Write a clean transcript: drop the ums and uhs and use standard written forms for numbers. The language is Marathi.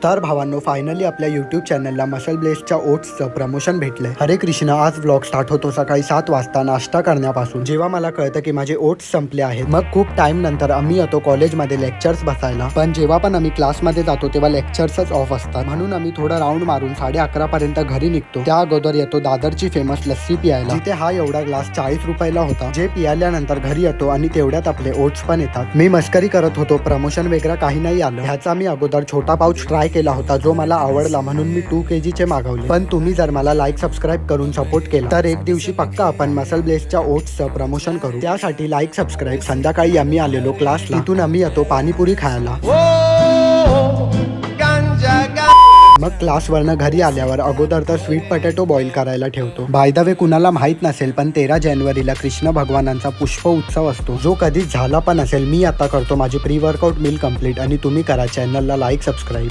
तर भावांनो, फायनली आपल्या यूट्यूब चॅनलला मसल ब्लेसच्या ओट्सचं प्रमोशन भेटलंय. हरे कृष्ण. आज व्लॉग स्टार्ट होतो सकाळी 7 वाजता नाश्ता करण्यापासून. जेव्हा मला कळतं की माझे ओट्स संपले आहेत, मग खूप टाइम नंतर आम्ही येतो कॉलेजमध्ये लेक्चर्स बसायला. पण जेव्हा पण आम्ही क्लासमध्ये जातो तेव्हा लेक्चर्सच ऑफ असतात, म्हणून आम्ही थोडा राऊंड मारून 11:30 पर्यंत घरी निघतो. त्या अगोदर येतो दादरची फेमस लस्सी पियायला, जिथे हा एवढा ग्लास 40 रुपयाला होता. जे पियाल्यानंतर घरी येतो आणि तेवढ्यात आपले ओट्स पण येतात. मी मस्करी करत होतो, प्रमोशन वगैरे काही नाही आलं. ह्याचा मी अगोदर छोटा पाऊच ट्राय केला होता, जो मला आवडला म्हणून मी 2 kg चे मागवले. पण तुम्ही जर मला लाईक सबस्क्राईब करून सपोर्ट केला तर एक दिवशी पक्का आपण मसल ब्लेसच्या ओट्सचं प्रमोशन करू. त्यासाठी लाईक सबस्क्राईब. संध्याकाळी आम्ही आलेलो क्लासला, तिथून आम्ही येतो पाणीपुरी खायला. मग क्लासवरनं घरी आल्यावर अगोदर तर स्वीट पोटॅटो बॉईल करायला ठेवतो. बाय द वे, कुणाला माहित नसेल पण 13 जानेवारीला कृष्ण भगवानांचा पुष्प उत्सव असतो, जो कधीच झाला पण असेल. मी आता करतो माझी प्री वर्कआउट मील कंप्लीट आणि तुम्ही करा चॅनलला लाईक सबस्क्राईब.